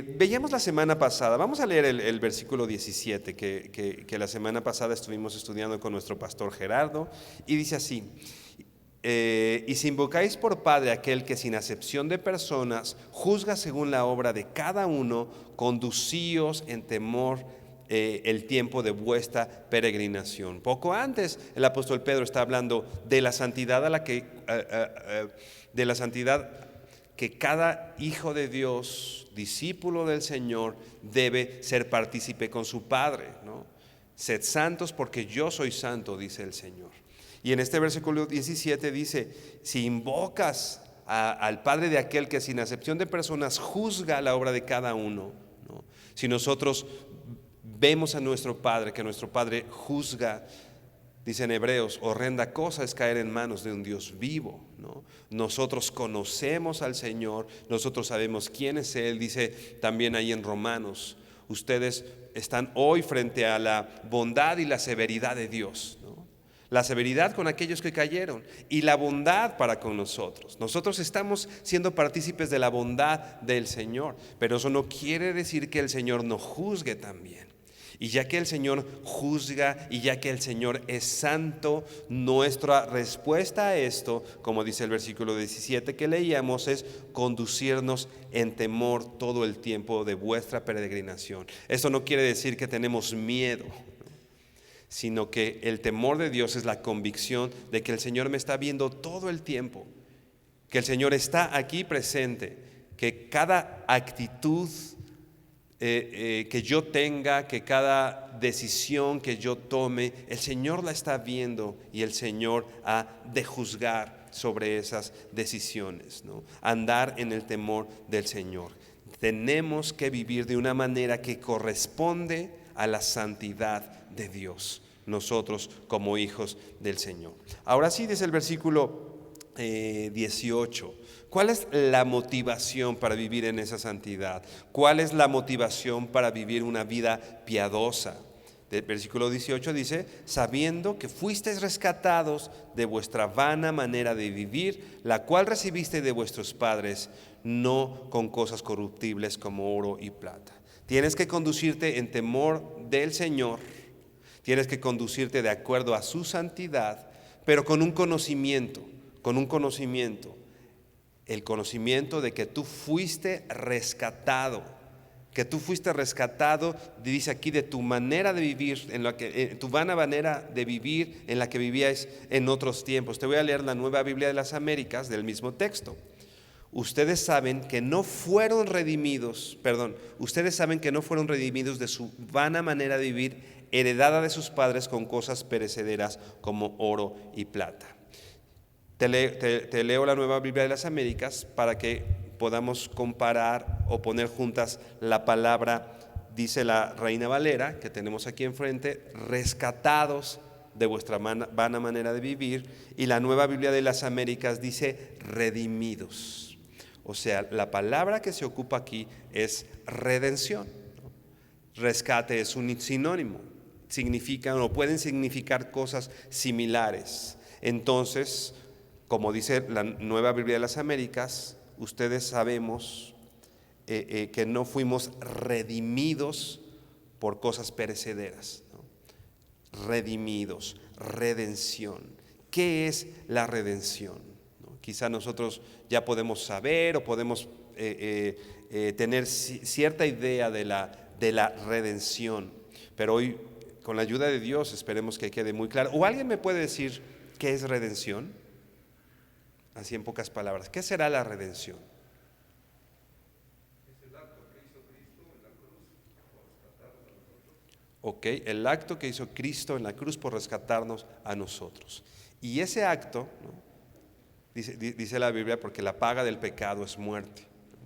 Veíamos la semana pasada, vamos a leer el versículo 17 que la semana pasada estuvimos estudiando con nuestro pastor Gerardo, y dice así: y si invocáis por Padre aquel que sin acepción de personas juzga según la obra de cada uno, conducíos en temor el tiempo de vuestra peregrinación. Poco antes el apóstol Pedro está hablando de la santidad de la santidad que cada hijo de Dios, discípulo del Señor, debe ser partícipe con su Padre, ¿no? Sed santos porque yo soy santo, dice el Señor. Y en este versículo 17 dice: si invocas al Padre de aquel que sin acepción de personas juzga la obra de cada uno, ¿no? Si nosotros vemos a nuestro Padre, que nuestro Padre juzga, dice en Hebreos, horrenda cosa es caer en manos de un Dios vivo, ¿no? Nosotros conocemos al Señor, nosotros sabemos quién es Él. Dice también ahí en Romanos: ustedes están hoy frente a la bondad y la severidad de Dios, ¿no? La severidad con aquellos que cayeron y la bondad para con nosotros. Nosotros estamos siendo partícipes de la bondad del Señor, pero eso no quiere decir que el Señor no juzgue también. Y ya que el Señor juzga y ya que el Señor es santo, nuestra respuesta a esto, como dice el versículo 17 que leíamos, es conducirnos en temor todo el tiempo de vuestra peregrinación. Esto no quiere decir que tenemos miedo, sino que el temor de Dios es la convicción de que el Señor me está viendo todo el tiempo, que el Señor está aquí presente, que cada actitud que yo tenga, que cada decisión que yo tome, el Señor la está viendo y el Señor ha de juzgar sobre esas decisiones, ¿no? Andar en el temor del Señor. Tenemos que vivir de una manera que corresponde a la santidad de Dios, nosotros como hijos del Señor. Ahora sí, dice el versículo 18. ¿Cuál es la motivación para vivir en esa santidad? ¿Cuál es la motivación para vivir una vida piadosa? El versículo 18 dice: sabiendo que fuisteis rescatados de vuestra vana manera de vivir, la cual recibiste de vuestros padres, no con cosas corruptibles como oro y plata. Tienes que conducirte en temor del Señor, tienes que conducirte de acuerdo a su santidad, pero con un conocimiento, el conocimiento de que tú fuiste rescatado, dice aquí, de tu manera de vivir, tu vana manera de vivir en la que vivíais en otros tiempos. Te voy a leer la Nueva Biblia de las Américas del mismo texto. Ustedes saben que no fueron redimidos de su vana manera de vivir, heredada de sus padres con cosas perecederas como oro y plata. Te leo la Nueva Biblia de las Américas para que podamos comparar o poner juntas la palabra. Dice la Reina Valera, que tenemos aquí enfrente: rescatados de vuestra vana manera de vivir. Y la Nueva Biblia de las Américas dice redimidos. O sea, la palabra que se ocupa aquí es redención. Rescate es un sinónimo, significan o pueden significar cosas similares. Entonces, como dice la Nueva Biblia de las Américas, ustedes sabemos que no fuimos redimidos por cosas perecederas, ¿no? Redimidos, redención. ¿Qué es la redención? ¿No? Quizá nosotros ya podemos saber o podemos tener cierta idea de la redención, pero hoy, con la ayuda de Dios, esperemos que quede muy claro. ¿O alguien me puede decir qué es redención? Así en pocas palabras, ¿qué será la redención? Es el acto que hizo Cristo en la cruz por rescatarnos a nosotros. Ok, el acto que hizo Cristo en la cruz por rescatarnos a nosotros. Y ese acto, ¿no? Dice la Biblia, porque la paga del pecado es muerte, ¿no?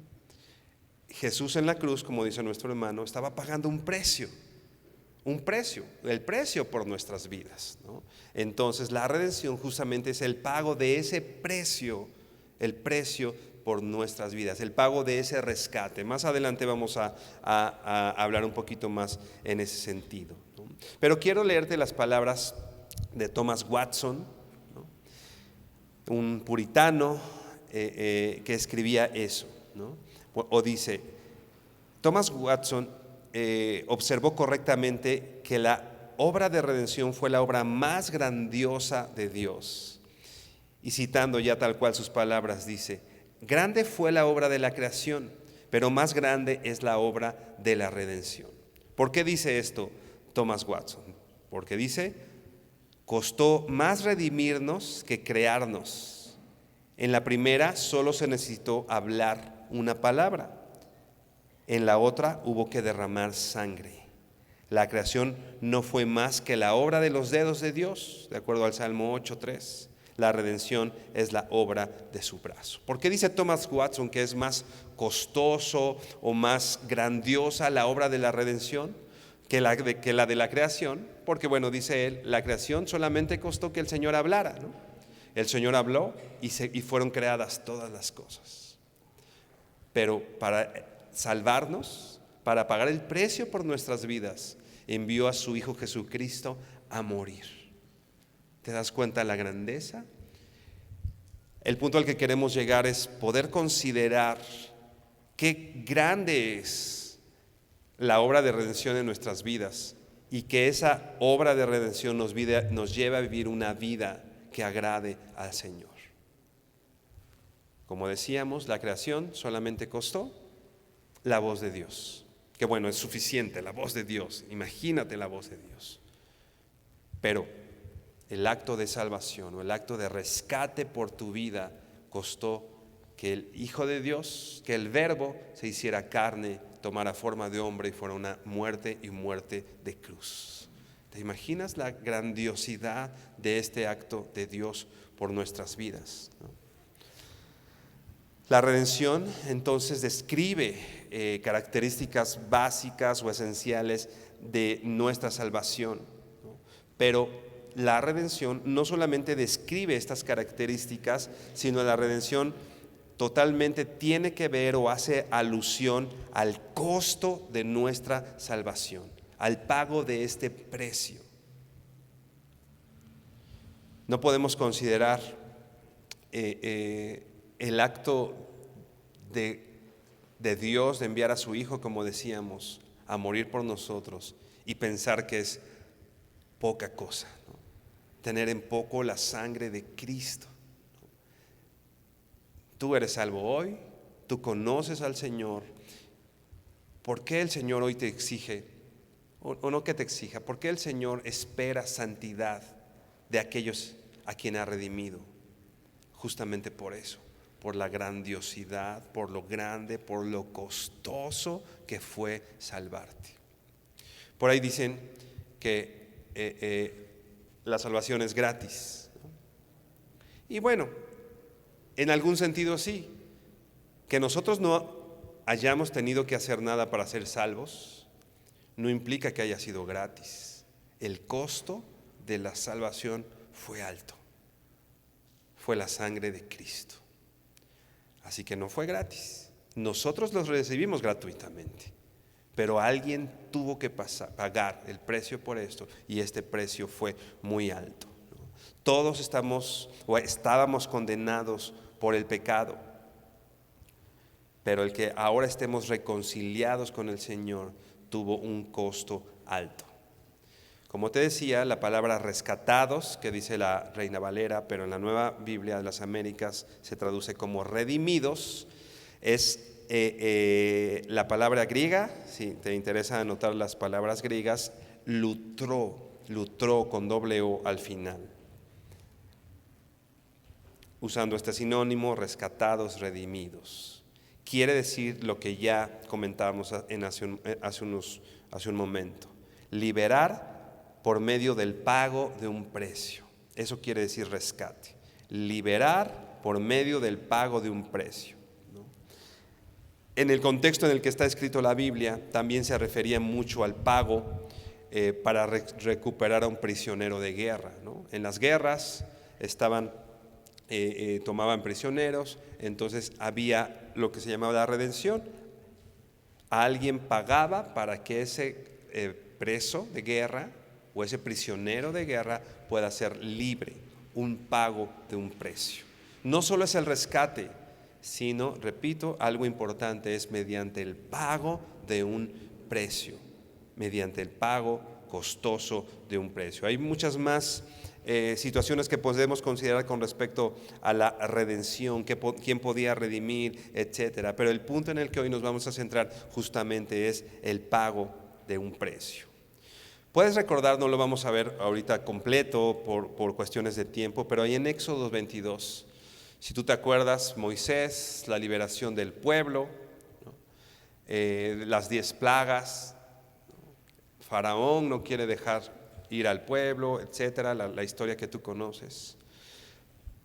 Jesús en la cruz, como dice nuestro hermano, estaba pagando un precio, el precio por nuestras vidas, ¿no? Entonces la redención justamente es el pago de ese precio, el precio por nuestras vidas, el pago de ese rescate. Más adelante vamos a hablar un poquito más en ese sentido, ¿no? Pero quiero leerte las palabras de Thomas Watson, ¿no? Un puritano que escribía eso, ¿no? O dice: Thomas Watson observó correctamente que la obra de redención fue la obra más grandiosa de Dios. Y citando ya tal cual sus palabras, dice: grande fue la obra de la creación, pero más grande es la obra de la redención. ¿Por qué dice esto Thomas Watson? Porque dice: costó más redimirnos que crearnos. En la primera solo se necesitó hablar una palabra. En la otra hubo que derramar sangre. La creación no fue más que la obra de los dedos de Dios, de acuerdo al Salmo 8:3. La redención es la obra de su brazo. ¿Por qué dice Thomas Watson que es más costoso o más grandiosa la obra de la redención que la de la creación? Porque bueno, dice él, la creación solamente costó que el Señor hablara, ¿no? El Señor habló y fueron creadas todas las cosas. Pero para salvarnos, para pagar el precio por nuestras vidas, envió a su Hijo Jesucristo a morir. ¿Te das cuenta de la grandeza? El punto al que queremos llegar es poder considerar qué grande es la obra de redención en nuestras vidas y que esa obra de redención nos lleve a vivir una vida que agrade al Señor. Como decíamos, la creación solamente costó la voz de Dios. Que bueno, es suficiente la voz de Dios. Imagínate la voz de Dios. Pero el acto de salvación o el acto de rescate por tu vida costó que el Hijo de Dios, que el Verbo se hiciera carne, tomara forma de hombre y fuera una muerte y muerte de cruz. ¿Te imaginas la grandiosidad de este acto de Dios por nuestras vidas, ¿no? La redención entonces describe características básicas o esenciales de nuestra salvación, ¿no? Pero la redención no solamente describe estas características, sino la redención totalmente tiene que ver o hace alusión al costo de nuestra salvación, al pago de este precio. No podemos considerar el acto de Dios de enviar a su Hijo, como decíamos, a morir por nosotros y pensar que es poca cosa, ¿no? Tener en poco la sangre de Cristo. Tú eres salvo hoy, tú conoces al Señor. ¿Por qué el Señor hoy te exige, o no que te exija, por qué el Señor espera santidad de aquellos a quien ha redimido? Justamente por eso, por la grandiosidad, por lo grande, por lo costoso que fue salvarte. Por ahí dicen que la salvación es gratis, ¿no? Y bueno, en algún sentido sí. Que nosotros no hayamos tenido que hacer nada para ser salvos no implica que haya sido gratis. El costo de la salvación fue alto. Fue la sangre de Cristo. Así que no fue gratis. Nosotros los recibimos gratuitamente, pero alguien tuvo que pagar el precio por esto, y este precio fue muy alto, ¿no? Todos estábamos condenados por el pecado, pero el que ahora estemos reconciliados con el Señor tuvo un costo alto. Como te decía, la palabra rescatados, que dice la Reina Valera, pero en la Nueva Biblia de las Américas se traduce como redimidos, es la palabra griega, si te interesa anotar las palabras griegas, lutró con doble O al final. Usando este sinónimo, rescatados, redimidos. Quiere decir lo que ya comentábamos hace un momento: liberar por medio del pago de un precio. Eso quiere decir rescate. Liberar por medio del pago de un precio, ¿no? En el contexto en el que está escrito la Biblia, también se refería mucho al pago para recuperar a un prisionero de guerra, ¿no? En las guerras tomaban prisioneros, entonces había lo que se llamaba la redención. Alguien pagaba para que ese preso de guerra o ese prisionero de guerra pueda ser libre, un pago de un precio. No solo es el rescate, sino, repito, algo importante es mediante el pago de un precio, mediante el pago costoso de un precio. Hay muchas más situaciones que podemos considerar con respecto a la redención, quién podía redimir, etcétera. Pero el punto en el que hoy nos vamos a centrar justamente es el pago de un precio. Puedes recordar, no lo vamos a ver ahorita completo por cuestiones de tiempo, pero ahí en Éxodo 22, si tú te acuerdas, Moisés, la liberación del pueblo, ¿no? Las 10 plagas, Faraón no quiere dejar ir al pueblo, etcétera, la historia que tú conoces.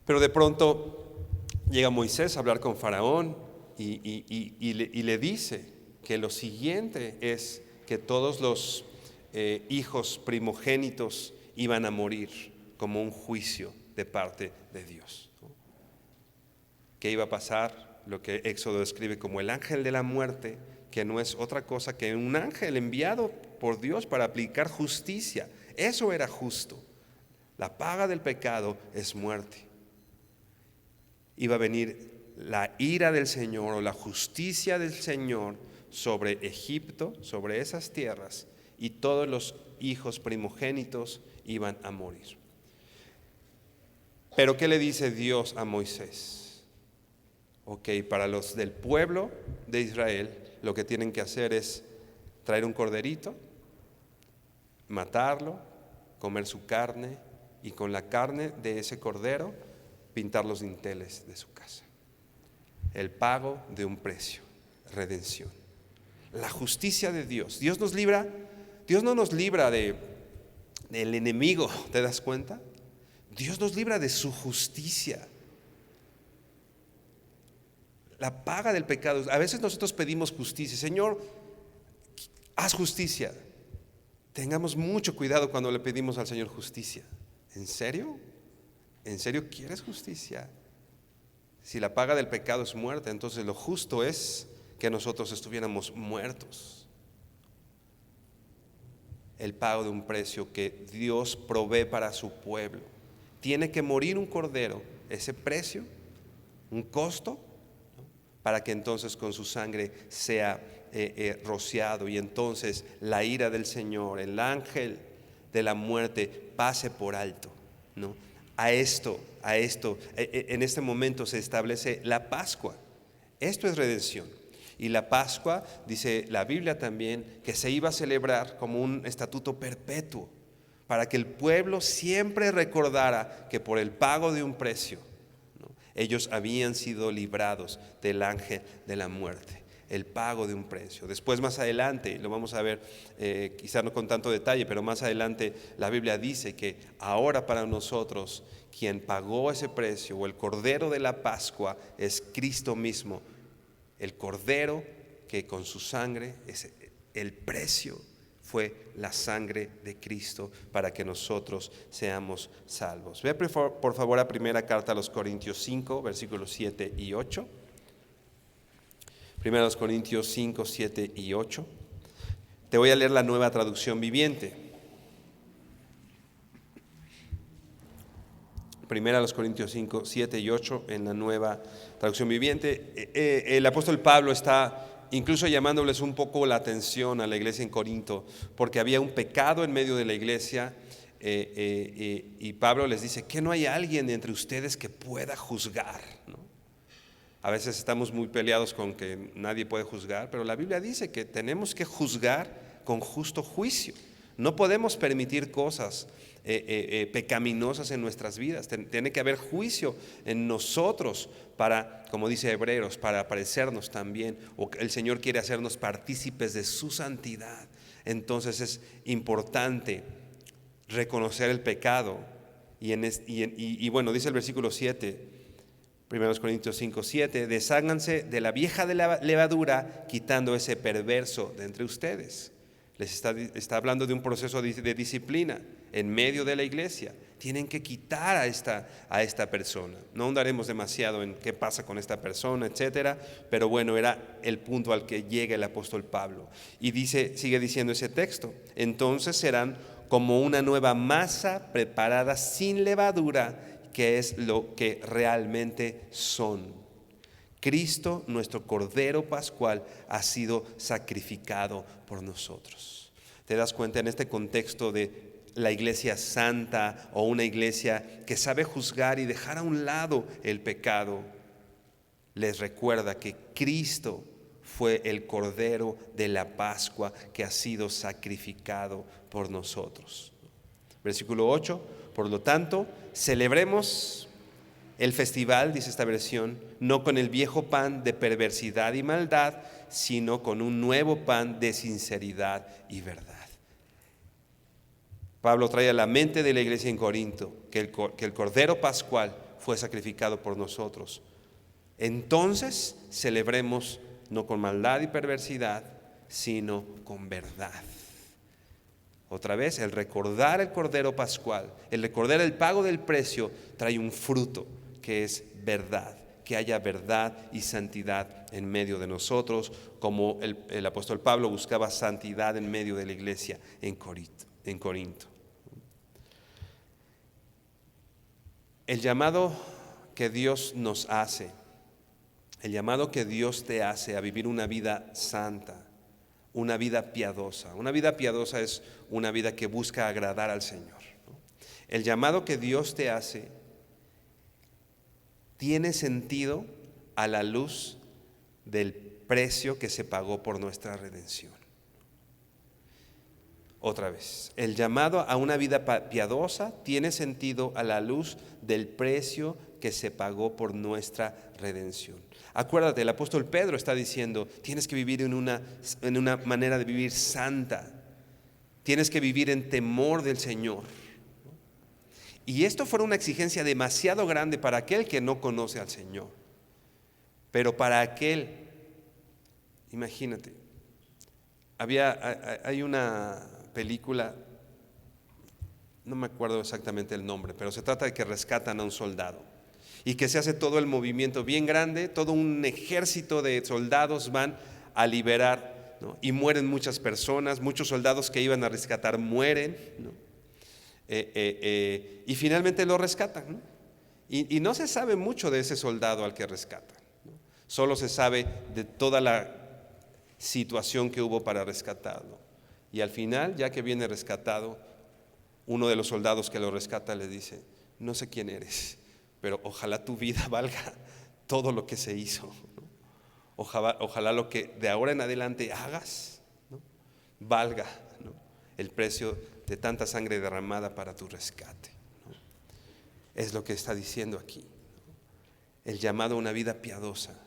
Pero de pronto llega Moisés a hablar con Faraón y le dice que lo siguiente es que todos los hijos primogénitos iban a morir como un juicio de parte de Dios, ¿no? ¿Qué iba a pasar? Lo que Éxodo describe como el ángel de la muerte, que no es otra cosa que un ángel enviado por Dios para aplicar justicia. Eso era justo. La paga del pecado es muerte. Iba a venir la ira del Señor o la justicia del Señor sobre Egipto, sobre esas tierras, y todos los hijos primogénitos iban a morir. Pero ¿qué le dice Dios a Moisés? Ok, para los del pueblo de Israel, lo que tienen que hacer es traer un corderito, matarlo, comer su carne y con la carne de ese cordero pintar los dinteles de su casa. El pago de un precio, redención. La justicia de Dios. Dios nos libra, Dios no nos libra del enemigo, ¿te das cuenta? Dios nos libra de su justicia. La paga del pecado. A veces nosotros pedimos justicia. Señor, haz justicia. Tengamos mucho cuidado cuando le pedimos al Señor justicia. ¿En serio? ¿En serio quieres justicia? Si la paga del pecado es muerte, entonces lo justo es que nosotros estuviéramos muertos. El pago de un precio que Dios provee para su pueblo. Tiene que morir un cordero, ese precio, un costo, ¿no? Para que entonces con su sangre sea rociado y entonces la ira del Señor, el ángel de la muerte pase por alto, ¿no? En este momento se establece la Pascua. Esto es redención. Y la Pascua, dice la Biblia también, que se iba a celebrar como un estatuto perpetuo, para que el pueblo siempre recordara que por el pago de un precio, ¿no?, ellos habían sido librados del ángel de la muerte. El pago de un precio. Después, más adelante, lo vamos a ver, quizá no con tanto detalle, pero más adelante la Biblia dice que ahora para nosotros quien pagó ese precio o el cordero de la Pascua es Cristo mismo, el cordero que con su sangre, el precio fue la sangre de Cristo para que nosotros seamos salvos. Ve por favor a primera carta a los Corintios 5, versículos 7 y 8. Primera los Corintios 5, 7 y 8. Te voy a leer la Nueva Traducción Viviente. Primera los Corintios 5, 7 y 8 en la Nueva Traducción Viviente. El apóstol Pablo está incluso llamándoles un poco la atención a la iglesia en Corinto, porque había un pecado en medio de la iglesia, y Pablo les dice que no hay alguien entre ustedes que pueda juzgar, ¿no? A veces estamos muy peleados con que nadie puede juzgar, pero la Biblia dice que tenemos que juzgar con justo juicio. No podemos permitir cosas pecaminosas en nuestras vidas. Tiene que haber juicio en nosotros para, como dice Hebreos, para parecernos también, o el Señor quiere hacernos partícipes de su santidad. Entonces es importante reconocer el pecado y bueno, dice el versículo 7, 1 Corintios 5, 7, desháganse de la vieja de la levadura, quitando ese perverso de entre ustedes. Les está hablando de un proceso de disciplina en medio de la iglesia. Tienen que quitar a esta persona. No ahondaremos demasiado en qué pasa con esta persona, etcétera, pero bueno, era el punto al que llega el apóstol Pablo. Y sigue diciendo ese texto, entonces serán como una nueva masa preparada sin levadura, que es lo que realmente son. Cristo, nuestro Cordero Pascual, ha sido sacrificado por nosotros. ¿Te das cuenta en este contexto de la iglesia santa o una iglesia que sabe juzgar y dejar a un lado el pecado? Les recuerda que Cristo fue el Cordero de la Pascua que ha sido sacrificado por nosotros. Versículo 8, por lo tanto, celebremos el festival, dice esta versión, no con el viejo pan de perversidad y maldad, sino con un nuevo pan de sinceridad y verdad. Pablo trae a la mente de la iglesia en Corinto que el Cordero Pascual fue sacrificado por nosotros. Entonces celebremos no con maldad y perversidad, sino con verdad. Otra vez, el recordar el Cordero Pascual, el recordar el pago del precio, trae un fruto que es verdad, que haya verdad y santidad en medio de nosotros, como el apóstol Pablo buscaba santidad en medio de la iglesia en Corinto. El llamado que Dios nos hace, el llamado que Dios te hace a vivir una vida santa, una vida piadosa. Una vida piadosa es una vida que busca agradar al Señor. El llamado que Dios te hace tiene sentido a la luz del precio que se pagó por nuestra redención. Otra vez, el llamado a una vida piadosa tiene sentido a la luz del precio que se pagó por nuestra redención. Acuérdate, el apóstol Pedro está diciendo, tienes que vivir en una manera de vivir santa, tienes que vivir en temor del Señor. Y esto fue una exigencia demasiado grande para aquel que no conoce al Señor. Pero para aquel, imagínate, hay una película, no me acuerdo exactamente el nombre, pero se trata de que rescatan a un soldado y que se hace todo el movimiento bien grande, todo un ejército de soldados van a liberar, ¿no? Y mueren muchas personas, muchos soldados que iban a rescatar mueren, ¿no? Y finalmente lo rescatan, ¿no? Y no se sabe mucho de ese soldado al que rescatan, ¿no? Solo se sabe de toda la situación que hubo para rescatarlo. Y al final, ya que viene rescatado, uno de los soldados que lo rescata le dice, no sé quién eres, pero ojalá tu vida valga todo lo que se hizo, ¿no? Ojalá lo que de ahora en adelante hagas, ¿no? Valga, ¿no? El precio de tanta sangre derramada para tu rescate, ¿no? Es lo que está diciendo aquí, ¿no? El llamado a una vida piadosa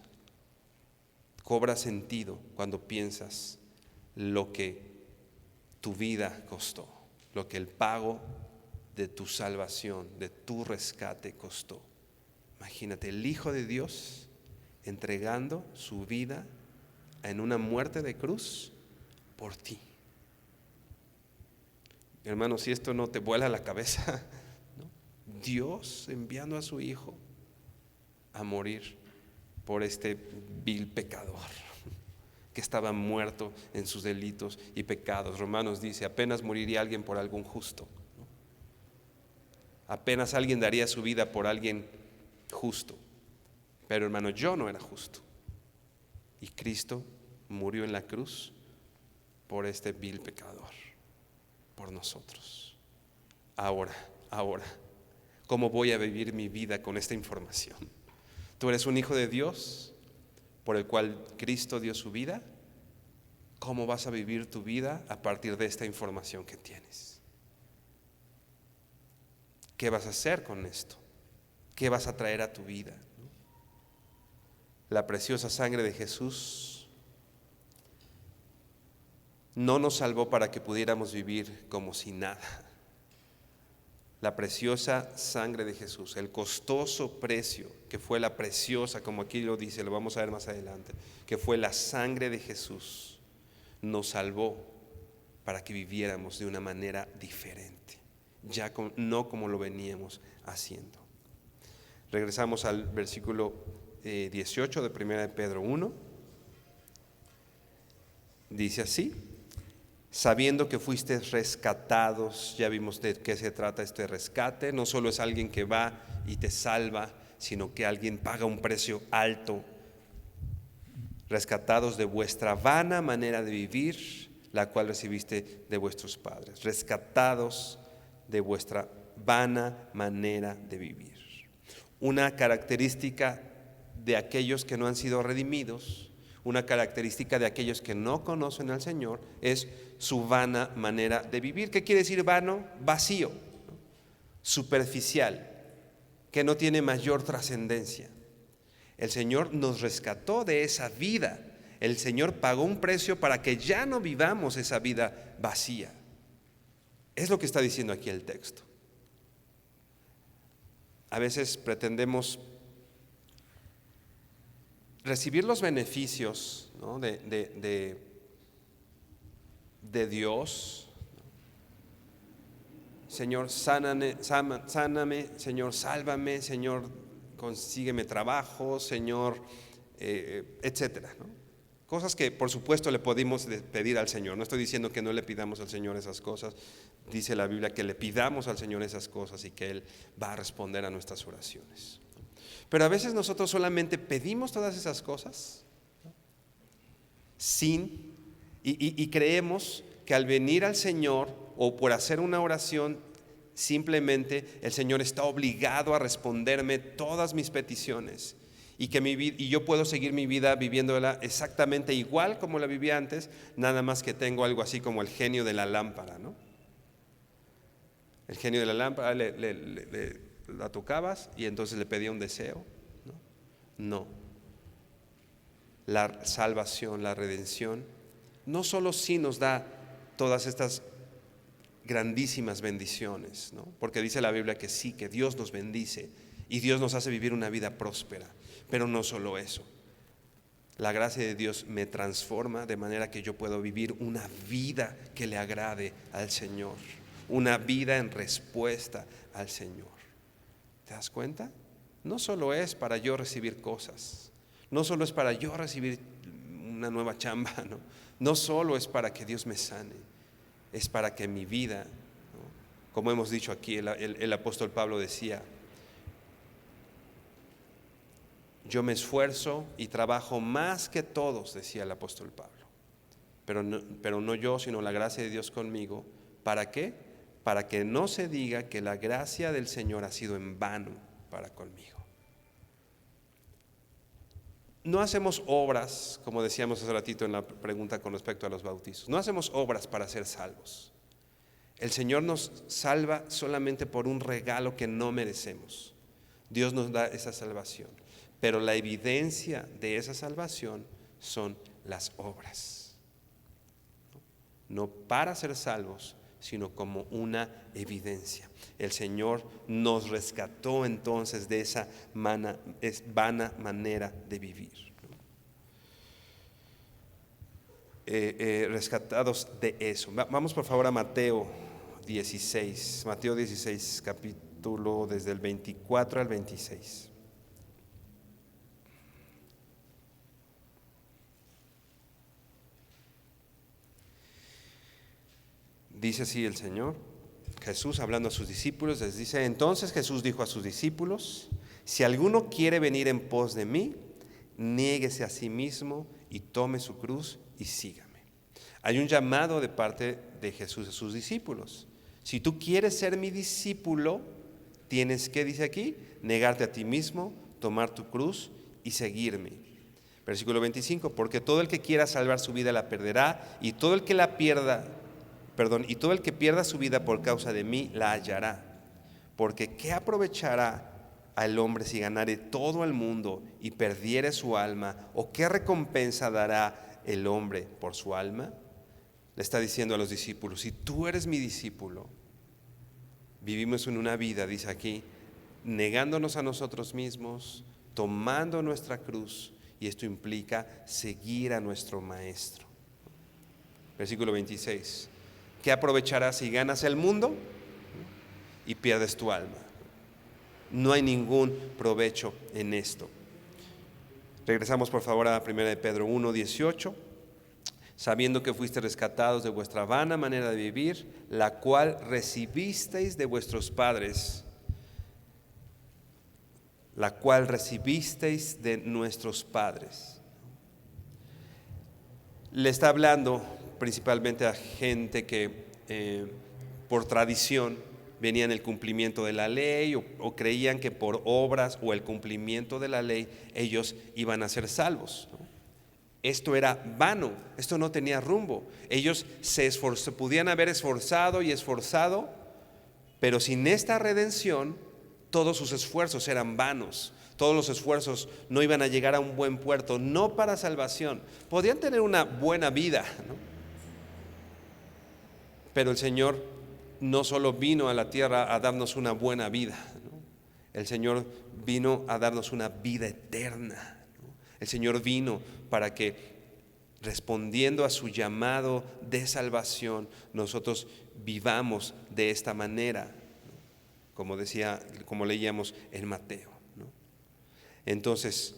cobra sentido cuando piensas lo que tu vida costó, lo que el pago de tu salvación, de tu rescate costó. Imagínate, el Hijo de Dios entregando su vida en una muerte de cruz por ti. Hermano, si esto no te vuela la cabeza, ¿no? Dios enviando a su Hijo a morir por este vil pecador que estaba muerto en sus delitos y pecados. Romanos dice, apenas moriría alguien por algún justo, ¿no? Apenas alguien daría su vida por alguien justo. Pero hermano, yo no era justo. Y Cristo murió en la cruz por este vil pecador, por nosotros. Ahora, ¿cómo voy a vivir mi vida con esta información? ¿Tú eres un hijo de Dios por el cual Cristo dio su vida? ¿Cómo vas a vivir tu vida a partir de esta información que tienes? ¿Qué vas a hacer con esto? ¿Qué vas a traer a tu vida? La preciosa sangre de Jesús no nos salvó para que pudiéramos vivir como si nada. La preciosa sangre de Jesús, el costoso precio que fue la preciosa, como aquí lo dice, lo vamos a ver más adelante, que fue la sangre de Jesús, nos salvó para que viviéramos de una manera diferente, no como lo veníamos haciendo. Regresamos al versículo 18 de 1 de Pedro 1. Dice así: sabiendo que fuisteis rescatados. Ya vimos de qué se trata este rescate. No solo es alguien que va y te salva, sino que alguien paga un precio alto rescatados de vuestra vana manera de vivir, la cual recibiste de vuestros padres. Rescatados de vuestra vana manera de vivir. Una característica de aquellos que no han sido redimidos, una característica de aquellos que no conocen al Señor, es su vana manera de vivir. ¿Qué quiere decir vano? Vacío, superficial, que no tiene mayor trascendencia. El Señor nos rescató de esa vida. El Señor pagó un precio para que ya no vivamos esa vida vacía. Es lo que está diciendo aquí el texto. A veces pretendemos recibir los beneficios, ¿no?, de Dios. Señor, sáname, Señor, sálvame, Señor, consígueme trabajo, Señor, etcétera, ¿no? Cosas que por supuesto le podemos pedir al Señor. No estoy diciendo que no le pidamos al Señor esas cosas. Dice la Biblia que le pidamos al Señor esas cosas y que Él va a responder a nuestras oraciones. Pero a veces nosotros solamente pedimos todas esas cosas y creemos que al venir al Señor o por hacer una oración, simplemente el Señor está obligado a responderme todas mis peticiones y que yo puedo seguir mi vida viviéndola exactamente igual como la vivía antes, nada más que tengo algo así como el genio de la lámpara, ¿no? El genio de la lámpara la tocabas y entonces le pedía un deseo. No. La salvación, la redención, no solo sí nos da todas estas grandísimas bendiciones, ¿no? Porque dice la Biblia que sí, que Dios nos bendice y Dios nos hace vivir una vida próspera, pero no solo eso. La gracia de Dios me transforma de manera que yo puedo vivir una vida que le agrade al Señor, una vida en respuesta al Señor. ¿Te das cuenta? No solo es para yo recibir cosas, no solo es para yo recibir una nueva chamba, no solo es para que Dios me sane, es para que mi vida, ¿no? Como hemos dicho aquí, el apóstol Pablo decía, yo me esfuerzo y trabajo más que todos, decía el apóstol Pablo, pero no yo, sino la gracia de Dios conmigo. ¿Para qué? Para que no se diga que la gracia del Señor ha sido en vano para conmigo. No hacemos obras, como decíamos hace ratito en la pregunta con respecto a los bautizos, no hacemos obras para ser salvos. El Señor nos salva solamente por un regalo que no merecemos. Dios nos da esa salvación, pero la evidencia de esa salvación son las obras. No para ser salvos, sino como una evidencia. El Señor nos rescató entonces de esa vana manera de vivir. Rescatados de eso. Vamos por favor a Mateo 16, capítulo desde el 24 al 26. Dice así el Señor, Jesús hablando a sus discípulos, les dice: entonces Jesús dijo a sus discípulos: si alguno quiere venir en pos de mí, niéguese a sí mismo y tome su cruz y sígame. Hay un llamado de parte de Jesús a sus discípulos. Si tú quieres ser mi discípulo, tienes que, dice aquí, negarte a ti mismo, tomar tu cruz y seguirme. Versículo 25, porque todo el que quiera salvar su vida la perderá, y todo el que pierda su vida por causa de mí la hallará. Porque ¿qué aprovechará al hombre si ganare todo el mundo y perdiere su alma? ¿O qué recompensa dará el hombre por su alma? Le está diciendo a los discípulos: si tú eres mi discípulo, vivimos en una vida, dice aquí, negándonos a nosotros mismos, tomando nuestra cruz, y esto implica seguir a nuestro Maestro. Versículo 26. ¿Qué aprovecharás si ganas el mundo y pierdes tu alma? No hay ningún provecho en esto. Regresamos por favor a 1 de Pedro 1:18. Sabiendo que fuiste rescatados de vuestra vana manera de vivir, la cual recibisteis de vuestros padres, la cual recibisteis de nuestros padres. le está hablando principalmente a gente que por tradición venían el cumplimiento de la ley o creían que por obras o el cumplimiento de la ley ellos iban a ser salvos, ¿no? Esto era vano, esto no tenía rumbo. Ellos se podían haber esforzado y esforzado, pero sin esta redención todos sus esfuerzos eran vanos. Todos los esfuerzos no iban a llegar a un buen puerto, no para salvación. Podían tener una buena vida, ¿no? Pero el Señor no solo vino a la tierra a darnos una buena vida, ¿no? El Señor vino a darnos una vida eterna, ¿no? El Señor vino para que, respondiendo a su llamado de salvación, nosotros vivamos de esta manera, ¿no? Como decía, como leíamos en Mateo, ¿no? Entonces,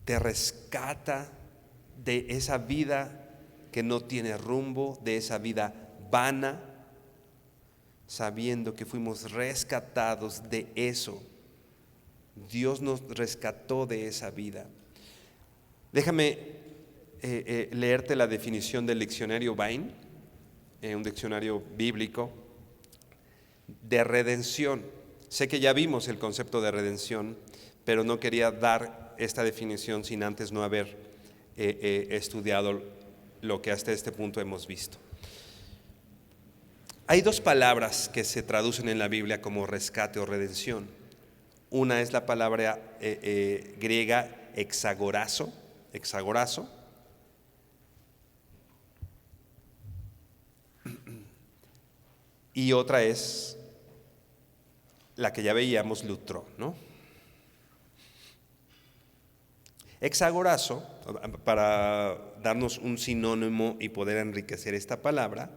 te rescata de esa vida que no tiene rumbo, de esa vida vana, sabiendo que fuimos rescatados de eso. Dios nos rescató de esa vida. Déjame leerte la definición del diccionario Vine, un diccionario bíblico, de redención. Sé que ya vimos el concepto de redención, pero no quería dar esta definición sin antes no haber estudiado lo que hasta este punto hemos visto. Hay dos palabras que se traducen en la Biblia como rescate o redención. Una es la palabra griega exagorazo, y otra es la que ya veíamos, lutro, ¿no? Exagorazo, para darnos un sinónimo y poder enriquecer esta palabra,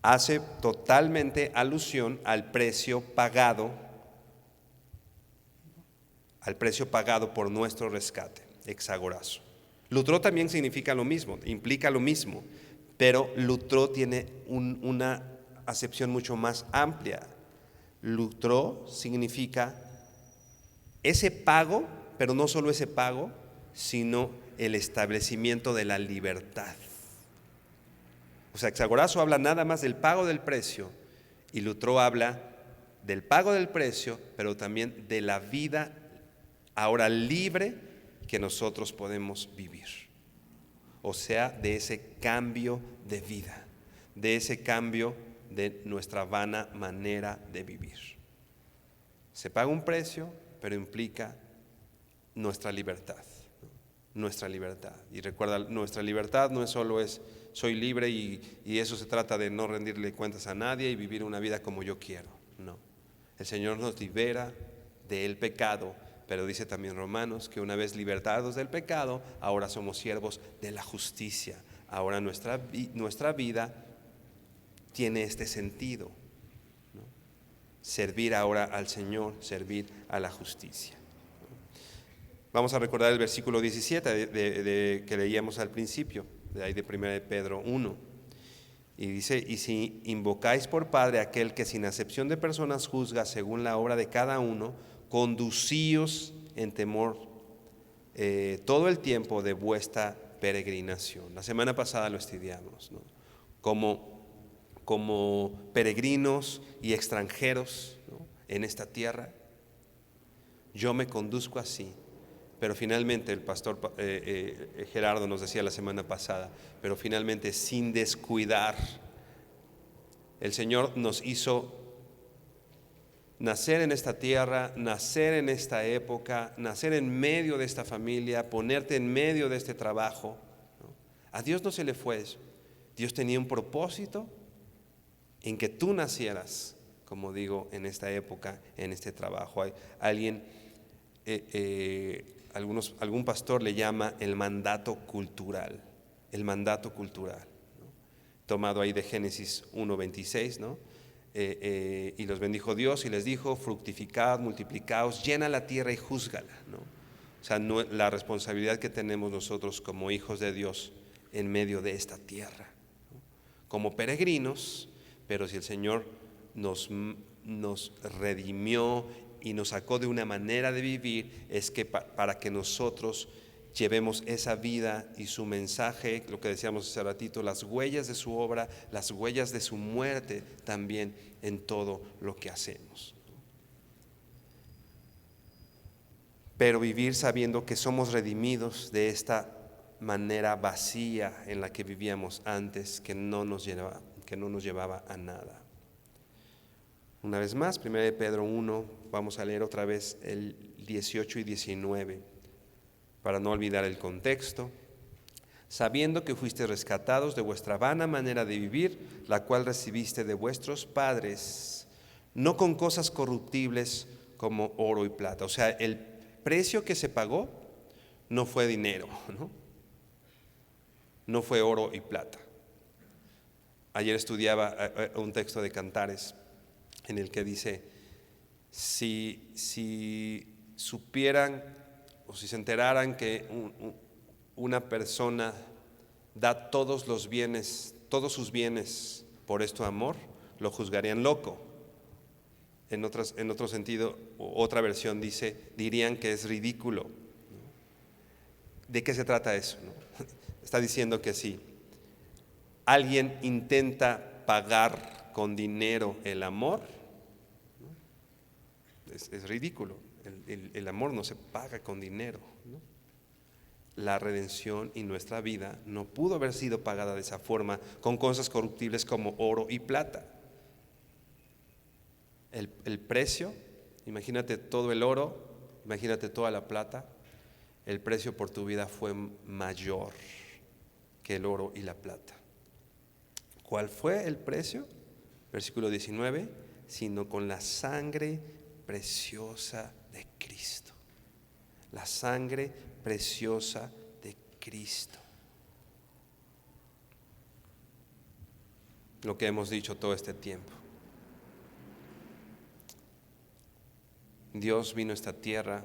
hace totalmente alusión al precio pagado por nuestro rescate, exagorazo. Lutro también significa lo mismo, implica lo mismo, pero lutro tiene una acepción mucho más amplia. Lutro significa ese pago, pero no solo ese pago, sino el establecimiento de la libertad. O sea, exagorazo habla nada más del pago del precio y lutro habla del pago del precio, pero también de la vida ahora libre que nosotros podemos vivir. O sea, de ese cambio de vida, de ese cambio de nuestra vana manera de vivir. Se paga un precio, pero implica nuestra libertad, ¿no? Nuestra libertad. Y recuerda, nuestra libertad no es solo soy libre y eso se trata de no rendirle cuentas a nadie y vivir una vida como yo quiero. No, el Señor nos libera del pecado, pero dice también Romanos que una vez libertados del pecado, ahora somos siervos de la justicia. Ahora nuestra vida tiene este sentido, ¿no? Servir ahora al Señor, servir a la justicia. Vamos a recordar el versículo 17 que leíamos al principio, de ahí de 1 de Pedro 1. Y dice: y si invocáis por Padre aquel que sin acepción de personas juzga según la obra de cada uno, conducíos en temor todo el tiempo de vuestra peregrinación. La semana pasada lo estudiamos, ¿no? Como peregrinos y extranjeros, ¿no?, en esta tierra, yo me conduzco así. Pero finalmente el pastor Gerardo nos decía la semana pasada, pero finalmente sin descuidar, el Señor nos hizo nacer en esta tierra, nacer en esta época, nacer en medio de esta familia, ponerte en medio de este trabajo, ¿no? A Dios no se le fue eso. Dios tenía un propósito en que tú nacieras, como digo, en esta época, en este trabajo. Hay alguien, algún pastor le llama el mandato cultural, ¿no? Tomado ahí de Génesis 1:26, ¿no? Y los bendijo Dios y les dijo: fructificad, multiplicaos, llena la tierra y júzgala, ¿no? O sea, la responsabilidad que tenemos nosotros como hijos de Dios en medio de esta tierra, ¿no?, como peregrinos. Pero si el Señor nos redimió y nos sacó de una manera de vivir, es que para que nosotros llevemos esa vida y su mensaje, lo que decíamos hace ratito, las huellas de su obra, las huellas de su muerte también en todo lo que hacemos. Pero vivir sabiendo que somos redimidos de esta manera vacía en la que vivíamos antes, que no nos llevaba a nada. Una vez más, 1 de Pedro 1, vamos a leer otra vez el 18 y 19, para no olvidar el contexto. Sabiendo que fuiste rescatados de vuestra vana manera de vivir, la cual recibiste de vuestros padres, no con cosas corruptibles como oro y plata. O sea, el precio que se pagó no fue dinero, no fue oro y plata. Ayer estudiaba un texto de Cantares en el que dice, si supieran o si se enteraran que una persona da todos sus bienes por esto amor, lo juzgarían loco. En otro sentido, otra versión dirían que es ridículo. ¿De qué se trata eso? Está diciendo que si alguien intenta pagar con dinero el amor, es ridículo. El amor no se paga con dinero, ¿no? La redención y nuestra vida no pudo haber sido pagada de esa forma, con cosas corruptibles como oro y plata. El precio, imagínate todo el oro, imagínate toda la plata, el precio por tu vida fue mayor que el oro y la plata. ¿Cuál fue el precio? Versículo 19, sino con la sangre preciosa de Cristo. La sangre preciosa de Cristo. Lo que hemos dicho todo este tiempo. Dios vino a esta tierra,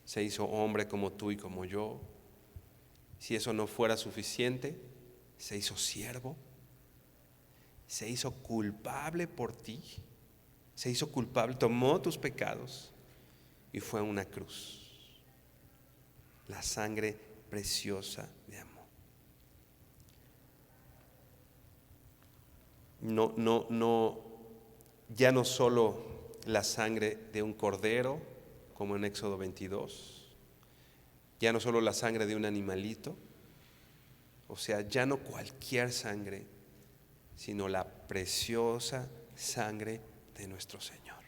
se hizo hombre como tú y como yo. Si eso no fuera suficiente, se hizo siervo, se hizo culpable por ti, se hizo culpable, tomó tus pecados y fue a una cruz. La sangre preciosa de amor. Ya no solo la sangre de un cordero, como en Éxodo 22, ya no solo la sangre de un animalito, o sea, ya no cualquier sangre, sino la preciosa sangre de nuestro Señor.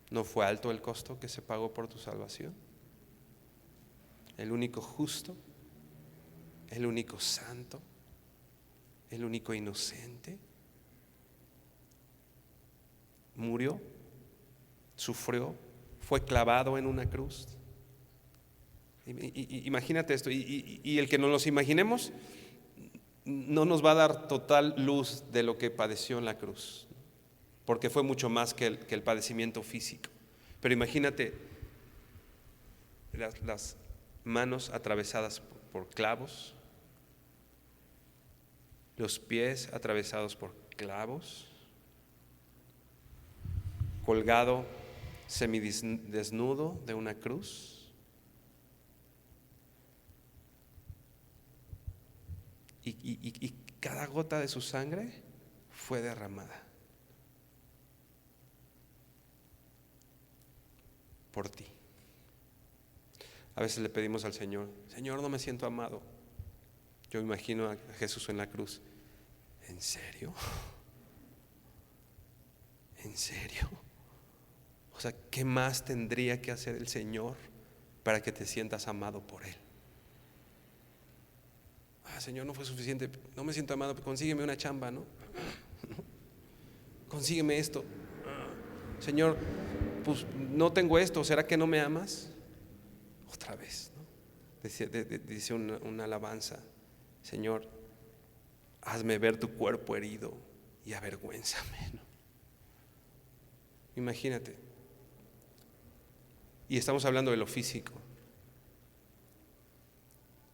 ¿No fue alto el costo que se pagó por tu salvación? El único justo, el único santo, el único inocente, murió, sufrió, fue clavado en una cruz. Imagínate esto, y el que nos los imaginemos no nos va a dar total luz de lo que padeció en la cruz, porque fue mucho más que el padecimiento físico. Pero imagínate las manos atravesadas por clavos, los pies atravesados por clavos, colgado semidesnudo de una cruz. Y cada gota de su sangre fue derramada por ti. A veces le pedimos al Señor, Señor, no me siento amado. Yo imagino a Jesús en la cruz. ¿En serio? ¿En serio? O sea, ¿qué más tendría que hacer el Señor para que te sientas amado por Él? Señor, no fue suficiente, no me siento amado, consígueme una chamba, ¿no? Consígueme esto. Señor, pues no tengo esto, ¿será que no me amas? Otra vez, ¿no? Dice una alabanza, Señor, hazme ver tu cuerpo herido y avergüénzame, ¿no? Imagínate. Y estamos hablando de lo físico,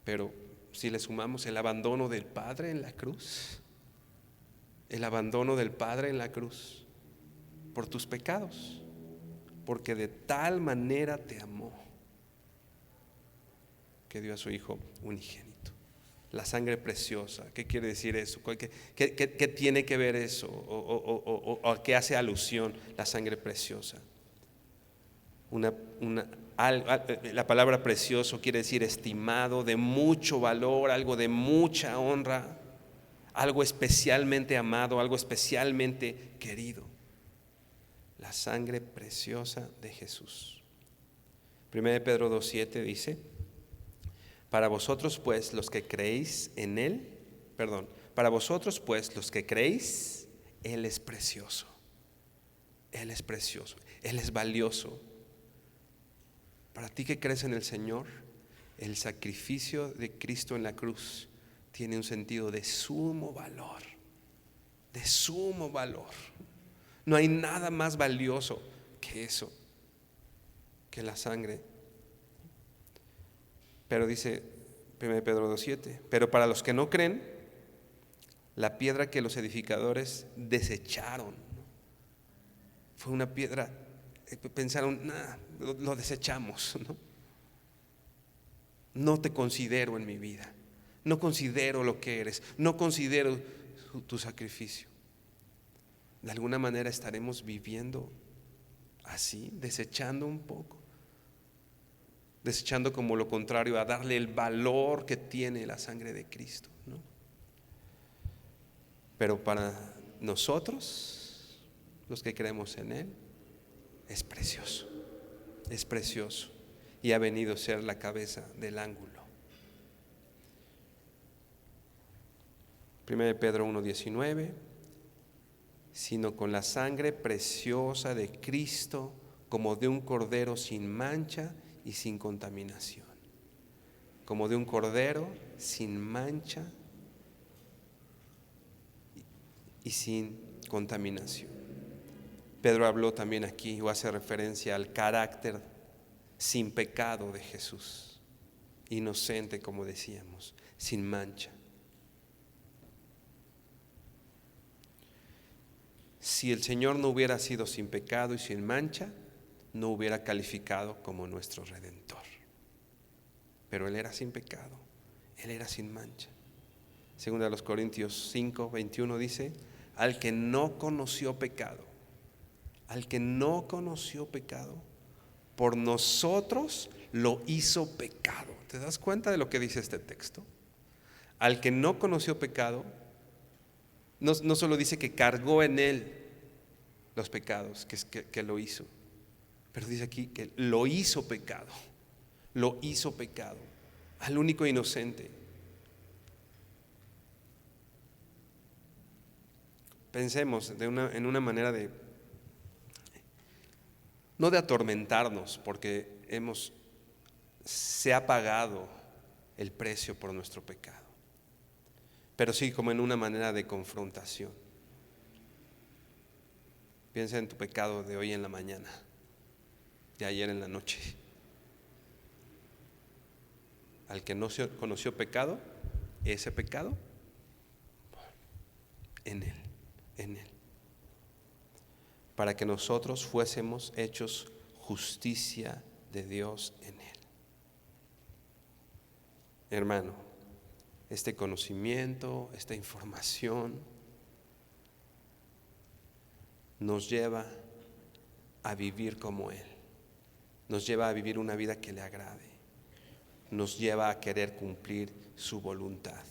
pero si le sumamos el abandono del Padre en la cruz, el abandono del Padre en la cruz por tus pecados, porque de tal manera te amó, que dio a su Hijo unigénito. La sangre preciosa, ¿qué quiere decir eso? ¿Qué tiene que ver eso? ¿O a qué hace alusión la sangre preciosa? La palabra precioso quiere decir estimado, de mucho valor, algo de mucha honra, algo especialmente amado, algo especialmente querido. La sangre preciosa de Jesús. 1 Pedro 2:7 dice: para vosotros pues los que creéis en Él, para vosotros pues los que creéis, Él es precioso. Él es precioso, Él es valioso. Para ti que crees en el Señor, el sacrificio de Cristo en la cruz tiene un sentido de sumo valor, de sumo valor. No hay nada más valioso que eso, que la sangre. Pero dice 1 Pedro 2:7, pero para los que no creen, la piedra que los edificadores desecharon, fue una piedra, pensaron, lo desechamos, no te considero en mi vida, no considero lo que eres, no considero tu sacrificio. De alguna manera estaremos viviendo así, desechando un poco, desechando como lo contrario a darle el valor que tiene la sangre de Cristo, ¿no? Pero para nosotros, los que creemos en Él, es precioso, y ha venido a ser la cabeza del ángulo. 1 Pedro 1:19, sino con la sangre preciosa de Cristo, como de un cordero sin mancha y sin contaminación. Como de un cordero sin mancha y sin contaminación. Pedro habló también aquí, o hace referencia al carácter sin pecado de Jesús, inocente, como decíamos, sin mancha. Si el Señor no hubiera sido sin pecado y sin mancha, no hubiera calificado como nuestro Redentor. Pero Él era sin pecado, Él era sin mancha. Según a los Corintios 5:21 dice: al que no conoció pecado, por nosotros lo hizo pecado. ¿Te das cuenta de lo que dice este texto? Al que no conoció pecado, no solo dice que cargó en Él los pecados, que lo hizo, pero dice aquí que lo hizo pecado al único inocente. Pensemos en una manera de, no de atormentarnos, porque se ha pagado el precio por nuestro pecado, pero sí como en una manera de confrontación. Piensa en tu pecado de hoy en la mañana, de ayer en la noche. Al que no conoció pecado, ese pecado, en Él, para que nosotros fuésemos hechos justicia de Dios en Él. Hermano, este conocimiento, esta información nos lleva a vivir como Él, nos lleva a vivir una vida que le agrade, nos lleva a querer cumplir su voluntad,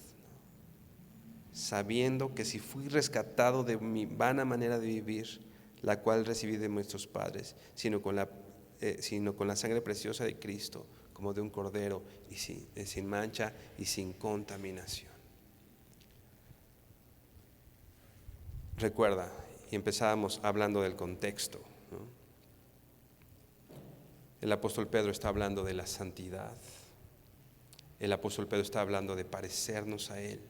sabiendo que si fui rescatado de mi vana manera de vivir, la cual recibí de nuestros padres, sino con la sangre preciosa de Cristo, como de un cordero, y sin mancha y sin contaminación. Recuerda, y empezábamos hablando del contexto, ¿no? El apóstol Pedro está hablando de la santidad. El apóstol Pedro está hablando de parecernos a Él.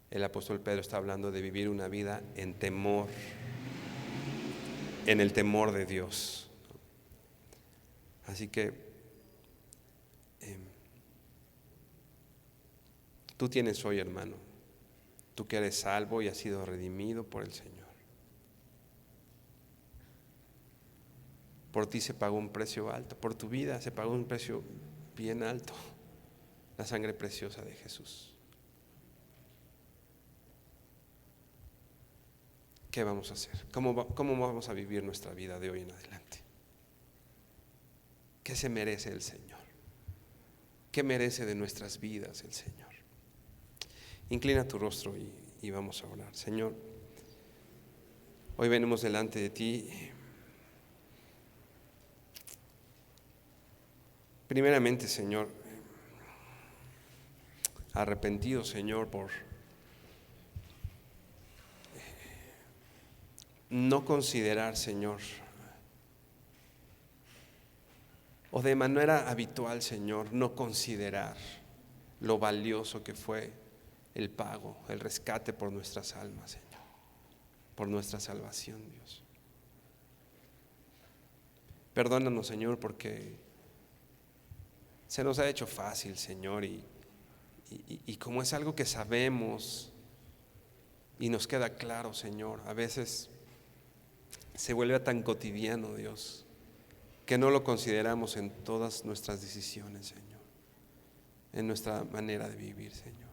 El apóstol Pedro está hablando de vivir una vida en temor, en el temor de Dios. Así que tú tienes hoy, hermano, tú que eres salvo y has sido redimido por el Señor, Por ti se pagó un precio alto, por tu vida se pagó un precio bien alto, la sangre preciosa de Jesús. ¿Qué vamos a hacer? ¿Cómo vamos a vivir nuestra vida de hoy en adelante? ¿Qué se merece el Señor? ¿Qué merece de nuestras vidas el Señor? Inclina tu rostro y vamos a orar. Señor, hoy venimos delante de ti. Primeramente, Señor, arrepentido, Señor, por no considerar, Señor, o de manera habitual, Señor, no considerar lo valioso que fue el pago, el rescate por nuestras almas, Señor, por nuestra salvación, Dios. Perdónanos, Señor, porque se nos ha hecho fácil, Señor, y como es algo que sabemos y nos queda claro, Señor, a veces se vuelve tan cotidiano, Dios, que no lo consideramos en todas nuestras decisiones, Señor, en nuestra manera de vivir, Señor.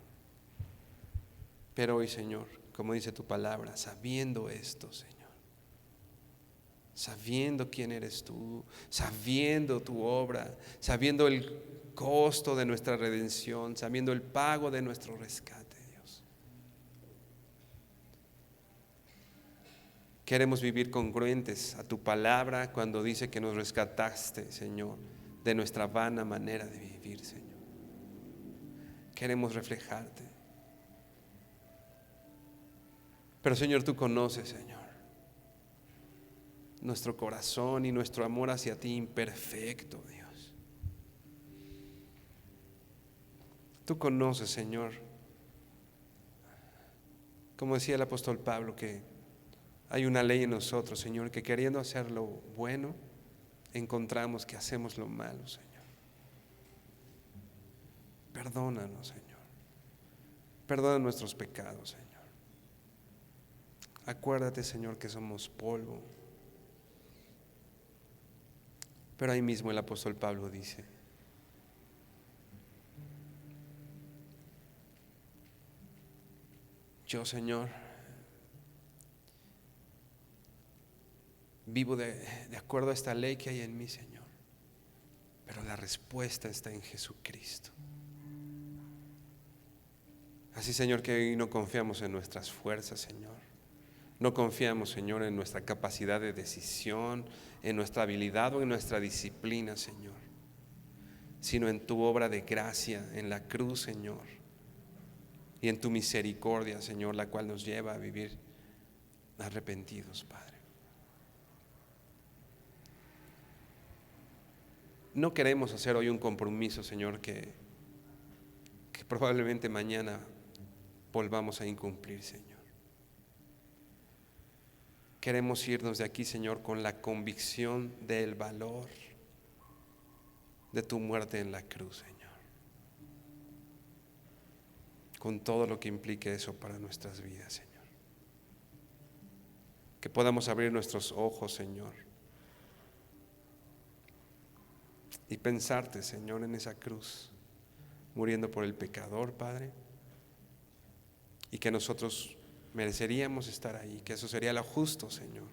Pero hoy, Señor, como dice tu palabra, sabiendo esto, Señor, sabiendo quién eres tú, sabiendo tu obra, sabiendo el costo de nuestra redención, sabiendo el pago de nuestro rescate, Dios, queremos vivir congruentes a tu palabra cuando dice que nos rescataste, Señor, de nuestra vana manera de vivir, Señor. Queremos reflejarte. Pero, Señor, tú conoces, Señor, nuestro corazón y nuestro amor hacia ti imperfecto, Dios. Tú conoces, Señor, como decía el apóstol Pablo, que hay una ley en nosotros, Señor, que queriendo hacer lo bueno, encontramos que hacemos lo malo, Señor. Perdónanos, Señor. Perdona nuestros pecados, Señor. Acuérdate, Señor, que somos polvo. Pero ahí mismo el apóstol Pablo dice: yo, Señor, vivo de acuerdo a esta ley que hay en mí, Señor, pero la respuesta está en Jesucristo. Así, Señor, que hoy no confiamos en nuestras fuerzas, Señor. No confiamos, Señor, en nuestra capacidad de decisión, en nuestra habilidad o en nuestra disciplina, Señor, sino en tu obra de gracia en la cruz, Señor, y en tu misericordia, Señor, la cual nos lleva a vivir arrepentidos, Padre. No queremos hacer hoy un compromiso, Señor, que probablemente mañana volvamos a incumplir, Señor. Queremos irnos de aquí, Señor, con la convicción del valor de tu muerte en la cruz, Señor, con todo lo que implique eso para nuestras vidas, Señor. Que podamos abrir nuestros ojos, Señor, y pensarte, Señor, en esa cruz, muriendo por el pecador, Padre, y que nosotros mereceríamos estar ahí, que eso sería lo justo, Señor,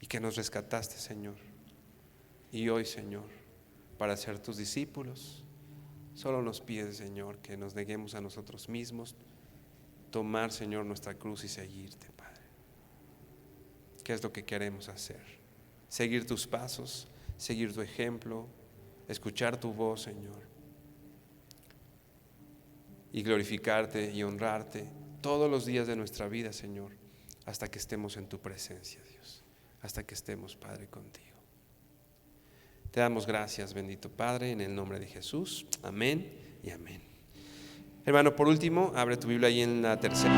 y que nos rescataste, Señor. Y hoy, Señor, para ser tus discípulos, solo nos pides, Señor, que nos neguemos a nosotros mismos, tomar, Señor, nuestra cruz y seguirte, Padre. ¿Qué es lo que queremos hacer? Seguir tus pasos, seguir tu ejemplo, escuchar tu voz, Señor, y glorificarte y honrarte todos los días de nuestra vida, Señor, hasta que estemos en tu presencia, Dios, hasta que estemos, Padre, contigo. Te damos gracias, bendito Padre, en el nombre de Jesús. Amén y amén. Hermano, por último, abre tu Biblia ahí en la tercera.